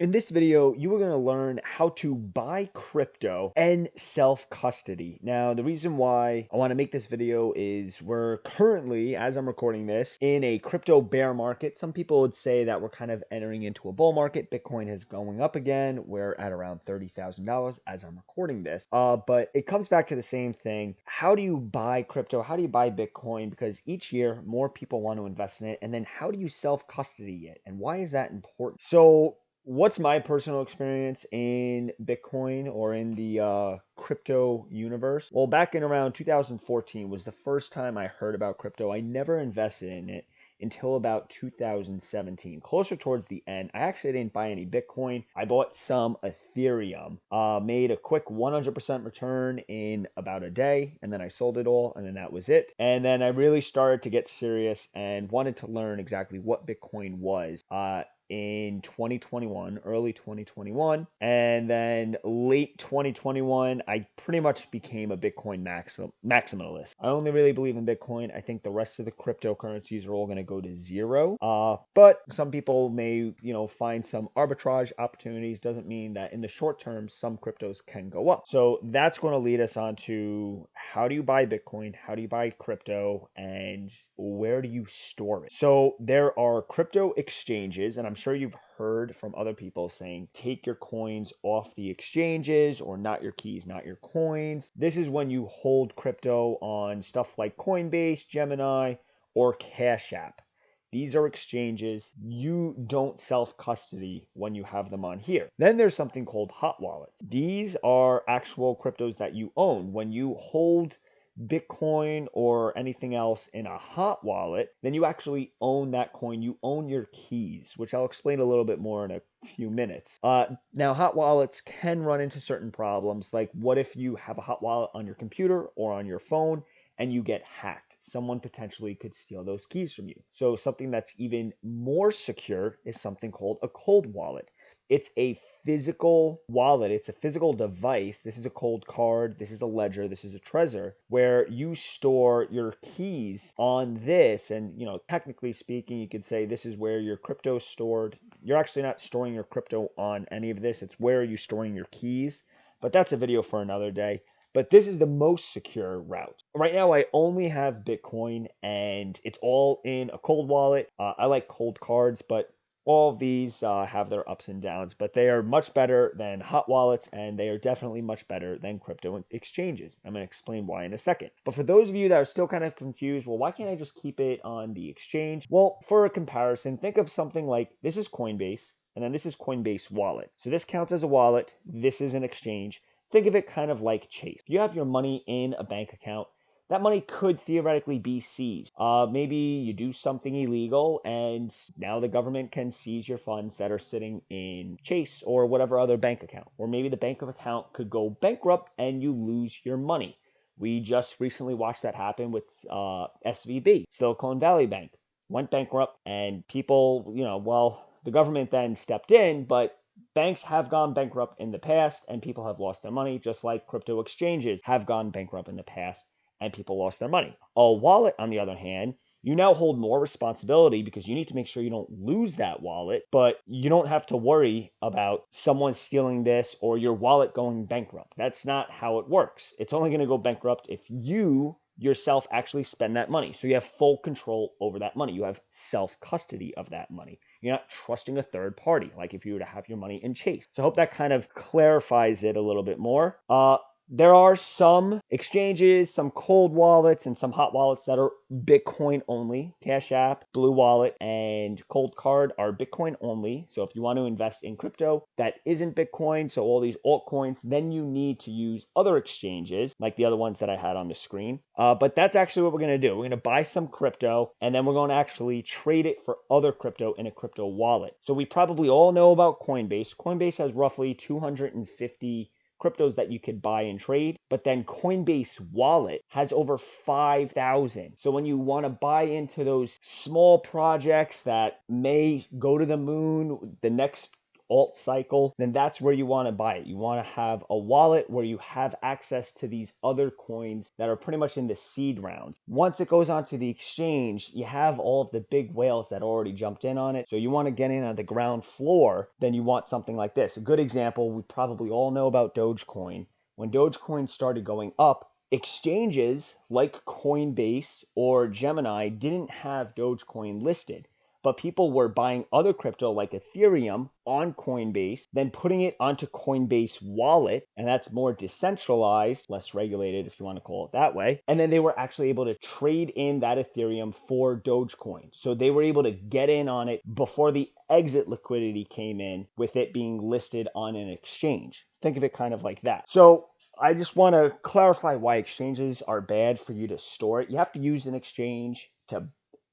In this video, you are going to learn how to buy crypto and self-custody. Now, the reason why I want to make this video is we're currently, as I'm recording this, in a crypto bear market. Some people would say that we're kind of entering into a bull market. Bitcoin is going up again. We're at around $30,000 as I'm recording this. But it comes back to the same thing. How do you buy crypto? How do you buy Bitcoin? Because each year, more people want to invest in it. And then how do you self-custody it? And why is that important? So what's my personal experience in Bitcoin or in the crypto universe? Well, back in around 2014 was the first time I heard about crypto. I never invested in it until about 2017, closer towards the end. I actually didn't buy any Bitcoin. I bought some Ethereum, made a quick 100% return in about a day, and then I sold it all, and then that was it. And then I really started to get serious and wanted to learn exactly what Bitcoin was. In 2021, early 2021, and then late 2021, I pretty much became a Bitcoin maximalist. I only really believe in Bitcoin. I think the rest of the cryptocurrencies are all going to go to zero. But some people may, find some arbitrage opportunities. Doesn't mean that in the short term, some cryptos can go up. So that's going to lead us on to how do you buy Bitcoin? How do you buy crypto? And where do you store it? So there are crypto exchanges, and I'm sure you've heard from other people saying take your coins off the exchanges, or not your keys, not your coins. This is when you hold crypto on stuff like Coinbase, Gemini, or Cash App. These are exchanges. You don't self-custody when you have them on here. Then there's something called hot wallets. These are actual cryptos that you own. When you hold Bitcoin or anything else in a hot wallet, then you actually own that coin. You own your keys, which I'll explain a little bit more in a few minutes. Now, hot wallets can run into certain problems. Like, what if you have a hot wallet on your computer or on your phone and you get hacked? Someone potentially could steal those keys from you. So something that's even more secure is something called a cold wallet. It's a physical wallet. It's a physical device. This is a cold card. This is a ledger. This is a Trezor, where you store your keys on this. And, technically speaking, you could say this is where your crypto is stored. You're actually not storing your crypto on any of this. It's where you're storing your keys. But that's a video for another day. But this is the most secure route. Right now, I only have Bitcoin, and it's all in a cold wallet. I like cold cards, but all of these have their ups and downs, but they are much better than hot wallets, and they are definitely much better than crypto exchanges. I'm going to explain why in a second. But for those of you that are still kind of confused, well, why can't I just keep it on the exchange? Well, for a comparison, think of something like this is Coinbase, and then this is Coinbase Wallet. So this counts as a wallet. This is an exchange. Think of it kind of like Chase. If you have your money in a bank account, that money could theoretically be seized. Maybe you do something illegal and now the government can seize your funds that are sitting in Chase or whatever other bank account. Or maybe the bank account could go bankrupt and you lose your money. We just recently watched that happen with SVB, Silicon Valley Bank. Went bankrupt and people, the government then stepped in, but banks have gone bankrupt in the past and people have lost their money, just like crypto exchanges have gone bankrupt in the past and people lost their money. A wallet, on the other hand, you now hold more responsibility because you need to make sure you don't lose that wallet, but you don't have to worry about someone stealing this or your wallet going bankrupt. That's not how it works. It's only going to go bankrupt if you yourself actually spend that money. So you have full control over that money. You have self-custody of that money. You're not trusting a third party, like if you were to have your money in Chase. So I hope that kind of clarifies it a little bit more. There are some exchanges, some cold wallets, and some hot wallets that are Bitcoin only. Cash App, Blue Wallet, and Cold Card are Bitcoin only. So if you want to invest in crypto that isn't Bitcoin, so all these altcoins, then you need to use other exchanges like the other ones that I had on the screen. But that's actually what we're going to do. We're going to buy some crypto, and then we're going to actually trade it for other crypto in a crypto wallet. So we probably all know about Coinbase. Coinbase has roughly 250 cryptos that you could buy and trade, but then Coinbase Wallet has over 5,000. So when you want to buy into those small projects that may go to the moon, the next alt cycle, then that's where you want to buy it. You want to have a wallet where you have access to these other coins that are pretty much in the seed rounds. Once it goes onto the exchange, you have all of the big whales that already jumped in on it. So you want to get in on the ground floor, then you want something like this. A good example, we probably all know about Dogecoin. When Dogecoin started going up, exchanges like Coinbase or Gemini didn't have Dogecoin listed, but people were buying other crypto like Ethereum on Coinbase, then putting it onto Coinbase wallet, and that's more decentralized, less regulated if you want to call it that way. And then they were actually able to trade in that Ethereum for Dogecoin. So they were able to get in on it before the exit liquidity came in with it being listed on an exchange. Think of it kind of like that. So I just want to clarify why exchanges are bad for you to store it. You have to use an exchange to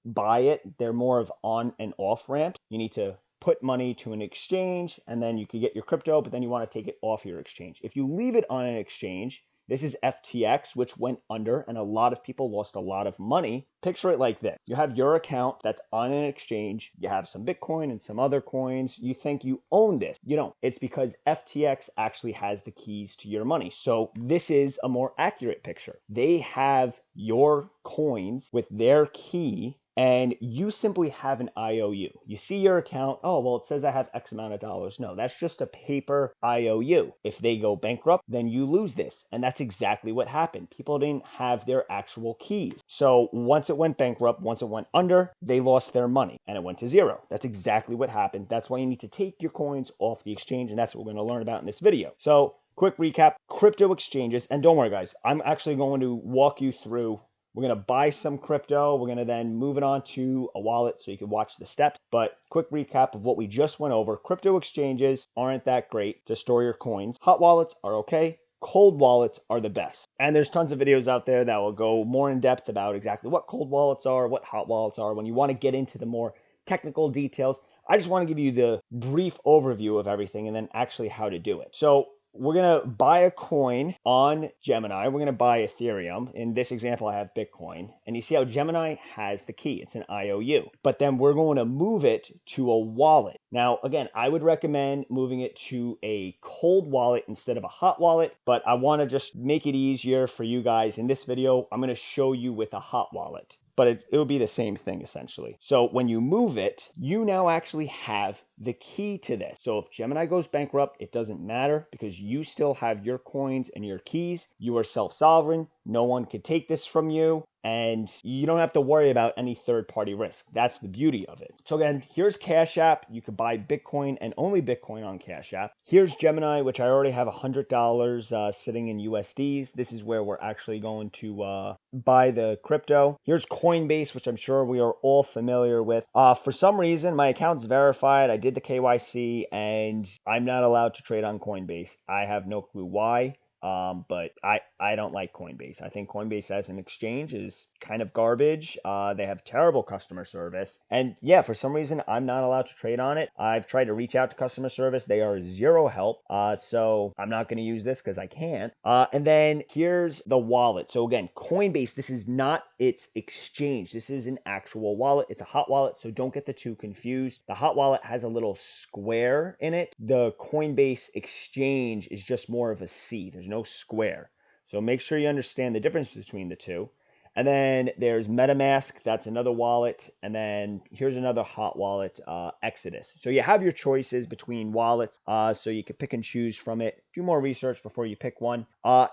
buy it. They're more of on and off ramps. You need to put money to an exchange and then you can get your crypto, but then you want to take it off your exchange. If you leave it on an exchange, this is FTX, which went under, and a lot of people lost a lot of money. Picture it like this. You have your account that's on an exchange. You have some Bitcoin and some other coins. You think you own this. You don't. It's because FTX actually has the keys to your money. So this is a more accurate picture. They have your coins with their key, and you simply have an IOU. You see your account, oh, well, it says I have X amount of dollars. No, that's just a paper IOU. If they go bankrupt, then you lose this. And that's exactly what happened. People didn't have their actual keys. So once it went bankrupt, once it went under, they lost their money and it went to zero. That's exactly what happened. That's why you need to take your coins off the exchange. And that's what we're going to learn about in this video. So quick recap, crypto exchanges. And don't worry, guys, I'm actually going to walk you through. We're going to buy some crypto. We're going to then move it on to a wallet so you can watch the steps. But quick recap of what we just went over. Crypto exchanges aren't that great to store your coins. Hot wallets are okay. Cold wallets are the best. And there's tons of videos out there that will go more in depth about exactly what cold wallets are, what hot wallets are. When you want to get into the more technical details, I just want to give you the brief overview of everything and then actually how to do it. So we're going to buy a coin on Gemini. We're going to buy Ethereum. In this example, I have Bitcoin. And you see how Gemini has the key. It's an IOU. But then we're going to move it to a wallet. Now, again, I would recommend moving it to a cold wallet instead of a hot wallet. But I want to just make it easier for you guys. In this video, I'm going to show you with a hot wallet. But it will be the same thing essentially. So when you move it, you now actually have the key to this. So if Gemini goes bankrupt, it doesn't matter because you still have your coins and your keys. You are self-sovereign. No one could take this from you. And you don't have to worry about any third-party risk. That's the beauty of it. So again, here's Cash App. You could buy Bitcoin and only Bitcoin on Cash App. Here's Gemini, which I already have $100 sitting in USDs. This is where we're actually going to buy the crypto. Here's Coinbase, which I'm sure we are all familiar with. For some reason, my account's verified. I did the KYC, and I'm not allowed to trade on Coinbase. I have no clue why. But I don't like Coinbase. I think Coinbase as an exchange is kind of garbage. They have terrible customer service. And yeah, for some reason, I'm not allowed to trade on it. I've tried to reach out to customer service. They are zero help. So I'm not going to use this because I can't. And then here's the wallet. So again, Coinbase, this is not its exchange. This is an actual wallet. It's a hot wallet. So don't get the two confused. The hot wallet has a little square in it. The Coinbase exchange is just more of a C. There's no square. So make sure you understand the difference between the two. And then there's MetaMask. That's another wallet. And then here's another hot wallet, Exodus. So you have your choices between wallets. So you can pick and choose from it. Do more research before you pick one.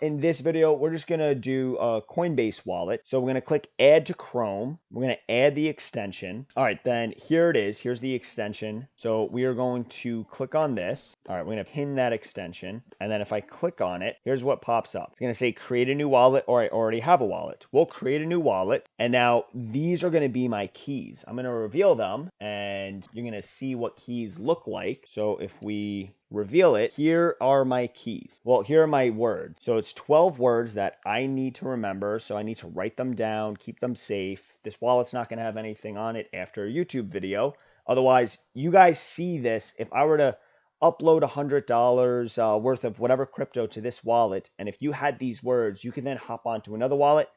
In this video, we're just going to do a Coinbase wallet. So we're going to click Add to Chrome. We're going to add the extension. All right, then here it is. Here's the extension. So we are going to click on this. All right, we're going to pin that extension. And then if I click on it, here's what pops up. It's going to say create a new wallet, or I already have a wallet. We'll create a new wallet. And now these are going to be my keys. I'm going to reveal them and you're going to see what keys look like. So if we reveal it, here are my keys. Well, here are my words. So it's 12 words that I need to remember. So I need to write them down, keep them safe. This wallet's not going to have anything on it after a YouTube video. Otherwise, you guys see this. If I were to upload $100 worth of whatever crypto to this wallet, and if you had these words, you can then hop onto another wallet,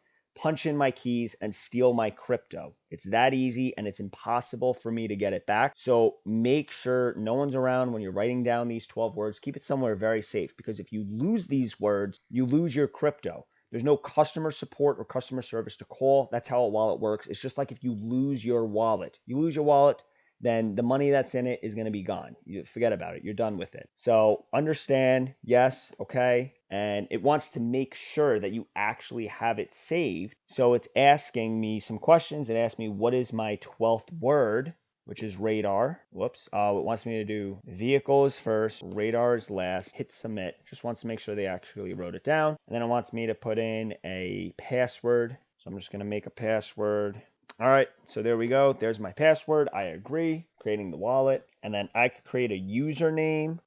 punch in my keys and steal my crypto. It's that easy, and it's impossible for me to get it back. So make sure no one's around when you're writing down these 12 words. Keep it somewhere very safe, because if you lose these words, you lose your crypto. There's no customer support or customer service to call. That's how a wallet works. It's just like if you lose your wallet. You lose your wallet, then the money that's in it is going to be gone. You forget about it. You're done with it. So understand, yes, okay. And it wants to make sure that you actually have it saved. So it's asking me some questions. It asked me, what is my 12th word? Which is radar. Whoops. It wants me to do vehicle is first, radar is last, hit submit. Just wants to make sure they actually wrote it down. And then it wants me to put in a password. So I'm just going to make a password. All right, so there we go. There's my password. I agree. Creating the wallet. And then I could create a username.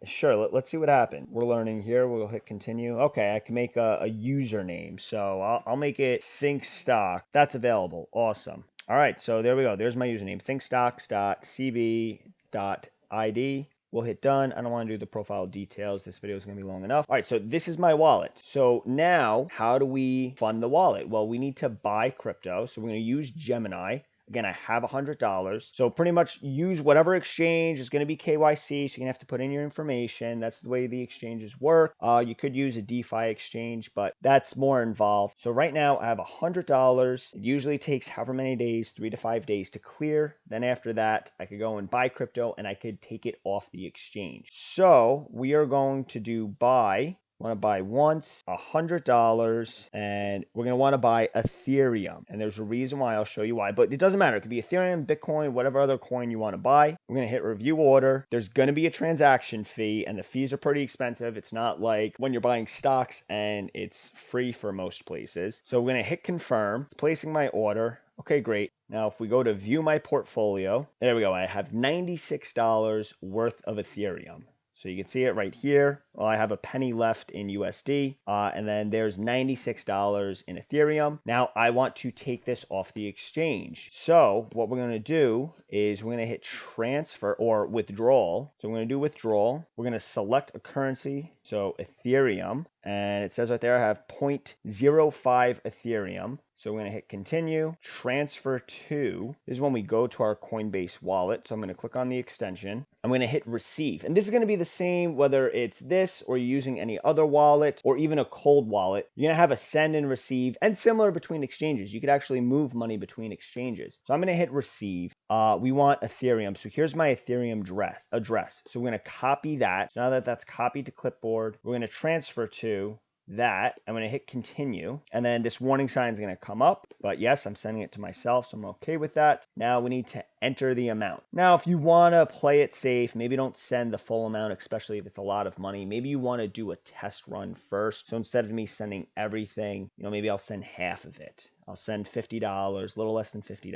Sure, let's see what happened. We're learning here. We'll hit continue. Okay, I can make a username. So I'll make it thinkstock. That's available. Awesome. All right, so there we go. There's my username, thinkstocks.cv.id. We'll hit done. I don't want to do the profile details. This video is going to be long enough. All right, so this is my wallet. So now, how do we fund the wallet? Well, we need to buy crypto. So we're going to use Gemini. Again, I have $100. So pretty much use whatever exchange is going to be KYC. So you're going to have to put in your information. That's the way the exchanges work. You could use a DeFi exchange, but that's more involved. So right now I have $100. It usually takes however many days, 3 to 5 days to clear. Then after that, I could go and buy crypto and I could take it off the exchange. So we are going to do buy. Want to buy once $100, and we're going to want to buy Ethereum. And there's a reason why. I'll show you why, but it doesn't matter. It could be Ethereum, Bitcoin, whatever other coin you want to buy. We're going to hit review order. There's going to be a transaction fee, and the fees are pretty expensive. It's not like when you're buying stocks and it's free for most places. So we're going to hit confirm. It's placing my order. Okay, great. Now, if we go to view my portfolio, there we go. I have $96 worth of Ethereum. So you can see it right here. Well, I have a penny left in USD, and then there's $96 in Ethereum. Now I want to take this off the exchange. So what we're going to do is we're going to hit transfer or withdrawal. So we're going to do withdrawal. We're going to select a currency. So Ethereum, and it says right there I have 0.05 Ethereum. So we're going to hit continue, transfer to. This is when we go to our Coinbase wallet. So I'm going to click on the extension. I'm going to hit receive. And this is going to be the same whether it's this or you're using any other wallet or even a cold wallet. You're going to have a send and receive, and similar between exchanges. You could actually move money between exchanges. So I'm going to hit receive. We want Ethereum. So here's my Ethereum address. So we're going to copy that. So now that that's copied to clipboard, we're going to transfer to that. I'm going to hit continue, and then this warning sign is going to come up, but yes, I'm sending it to myself, so I'm okay with that. Now we need to enter the amount. Now, if you want to play it safe, maybe don't send the full amount, especially if it's a lot of money. Maybe you want to do a test run first. So instead of me sending everything, maybe I'll send half of it. I'll send $50, a little less than $50,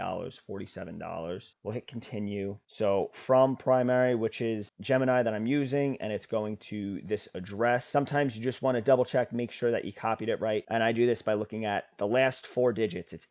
$47. We'll hit continue. So from primary, which is Gemini that I'm using, and it's going to this address. Sometimes you just want to double check, make sure that you copied it right. And I do this by looking at the last 4 digits. It's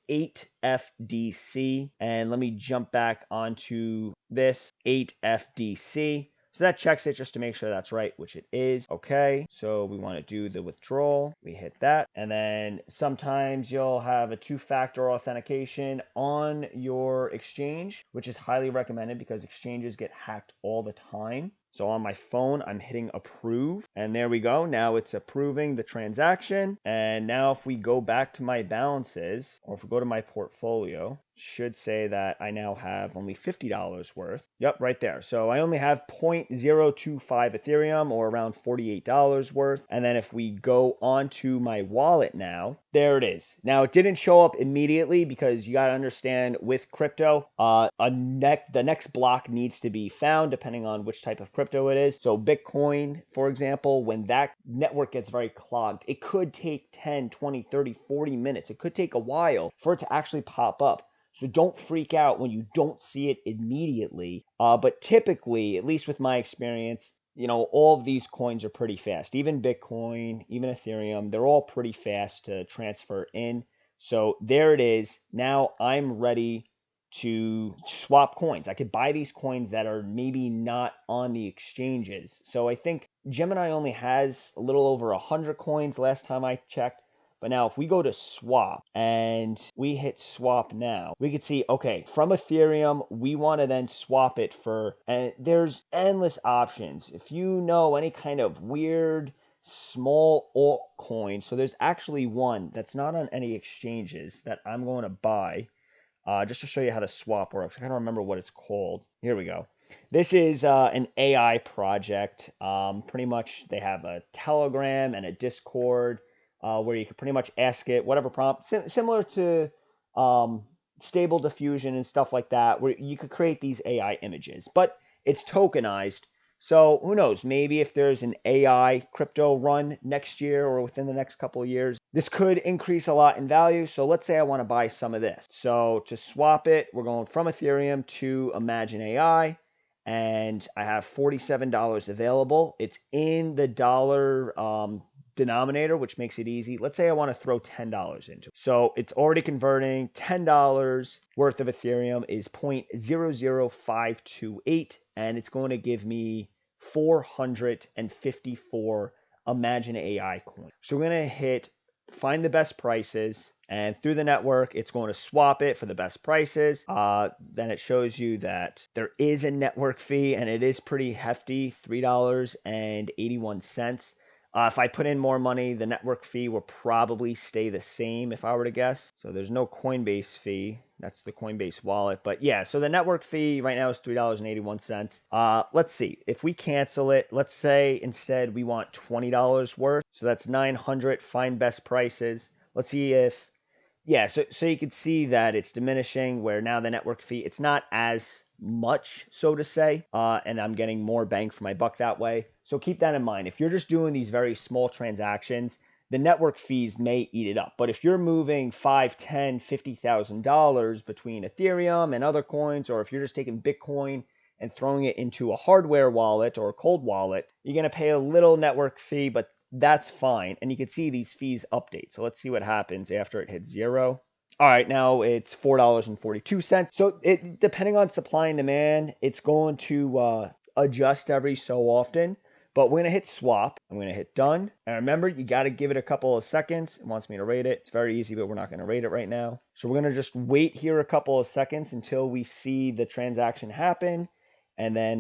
8FDC. And let me jump back onto this 8FDC. So that checks it just to make sure that's right, which it is. Okay, so we want to do the withdrawal. We hit that. And then sometimes you'll have a 2-factor authentication on your exchange, which is highly recommended because exchanges get hacked all the time. So on my phone, I'm hitting approve, and there we go. Now it's approving the transaction. And now if we go back to my balances, or if we go to my portfolio, should say that I now have only $50 worth. Yep, right there. So I only have 0.025 Ethereum, or around $48 worth. And then if we go onto my wallet now, there it is. Now it didn't show up immediately because you got to understand with crypto, the next block needs to be found depending on which type of crypto it is. So Bitcoin, for example, when that network gets very clogged, it could take 10, 20, 30, 40 minutes. It could take a while for it to actually pop up. So don't freak out when you don't see it immediately. But typically, at least with my experience, all of these coins are pretty fast. Even Bitcoin, even Ethereum, they're all pretty fast to transfer in. So there it is. Now I'm ready to swap coins. I could buy these coins that are maybe not on the exchanges. So I think Gemini only has a little over 100 coins last time I checked. But now if we go to swap and we hit swap now, we could see, okay, from Ethereum, we want to then swap it for, and there's endless options. If you know any kind of weird small altcoin, so there's actually one that's not on any exchanges that I'm going to buy just to show you how the swap works. I can't remember what it's called. Here we go. This is an AI project. Pretty much they have a Telegram and a Discord where you can pretty much ask it whatever prompt, similar to Stable Diffusion and stuff like that, where you could create these AI images, but it's tokenized. So who knows? Maybe if there's an AI crypto run next year or within the next couple of years, this could increase a lot in value. So let's say I want to buy some of this. So to swap it, we're going from Ethereum to Imagine AI, and I have $47 available. It's in the dollar denominator, which makes it easy. Let's say I want to throw $10 into it. So it's already converting. $10 worth of Ethereum is 0.00528, and it's going to give me 454 Imagine AI coins. So we're going to hit find the best prices, and through the network, it's going to swap it for the best prices. Then it shows you that there is a network fee, and it is pretty hefty, $3.81. If I put in more money, the network fee will probably stay the same if I were to guess. So there's no Coinbase fee. That's the Coinbase wallet. But yeah, so the network fee right now is $3.81. Let's see. If we cancel it, let's say instead we want $20 worth. So that's 900. Find best prices. Let's see if, yeah, so you could see that it's diminishing where now the network fee, it's not as much, so to say, and I'm getting more bang for my buck that way. So keep that in mind. If you're just doing these very small transactions, the network fees may eat it up. But if you're moving $5, $10, $50,000 between Ethereum and other coins, or if you're just taking Bitcoin and throwing it into a hardware wallet or a cold wallet, you're going to pay a little network fee, but that's fine. And you can see these fees update. So let's see what happens after it hits zero. All right, now it's $4.42. So it, depending on supply and demand, it's going to adjust every so often. But we're going to hit swap. I'm going to hit done. And remember, you got to give it a couple of seconds. It wants me to rate it. It's very easy, but we're not going to rate it right now. So we're going to just wait here a couple of seconds until we see the transaction happen. And then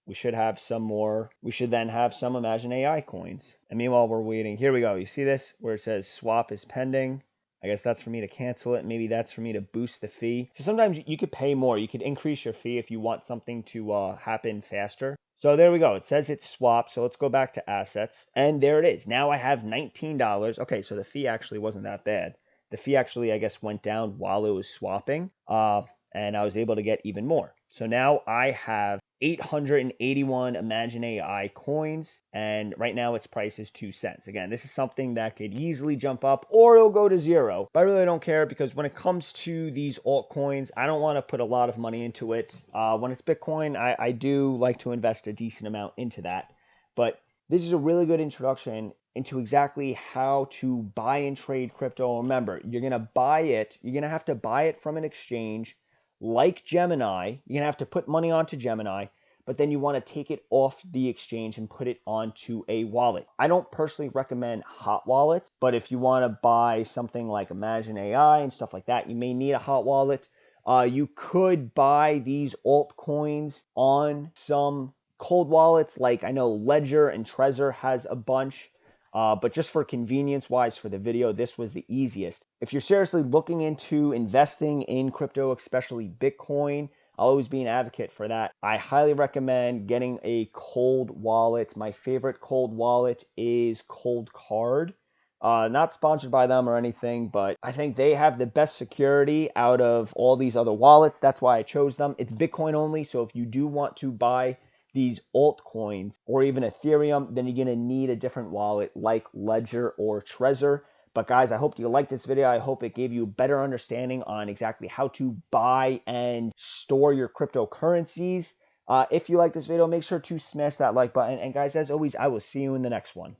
we should have some more. We should then have some Imagine AI coins. And meanwhile, we're waiting. Here we go. You see this where it says swap is pending? I guess that's for me to cancel it. Maybe that's for me to boost the fee. So sometimes you could pay more. You could increase your fee if you want something to happen faster. So there we go. It says it's swapped. So let's go back to assets. And there it is. Now I have $19. Okay, so the fee actually wasn't that bad. The fee actually, I guess, went down while it was swapping. And I was able to get even more. So now I have 881 Imagine AI coins, and right now its price is 2 cents. Again, this is something that could easily jump up or it'll go to zero, but I really don't care because when it comes to these altcoins, I don't want to put a lot of money into it. When it's Bitcoin, I do like to invest a decent amount into that, but this is a really good introduction into exactly how to buy and trade crypto. Remember, you're going to buy it, you're going to have to buy it from an exchange like Gemini. You're going to have to put money onto Gemini, but then you want to take it off the exchange and put it onto a wallet. I don't personally recommend hot wallets, but if you want to buy something like Imagine AI and stuff like that, you may need a hot wallet. You could buy these altcoins on some cold wallets, like I know Ledger and Trezor has a bunch. But just for convenience wise for the video, this was the easiest. If you're seriously looking into investing in crypto, especially Bitcoin, I'll always be an advocate for that. I highly recommend getting a cold wallet. My favorite cold wallet is Cold Card. Not sponsored by them or anything, but I think they have the best security out of all these other wallets. That's why I chose them. It's Bitcoin only, so if you do want to buy these altcoins or even Ethereum, then you're going to need a different wallet like Ledger or Trezor. But guys, I hope you liked this video. I hope it gave you a better understanding on exactly how to buy and store your cryptocurrencies. If you like this video, make sure to smash that like button. And guys, as always, I will see you in the next one.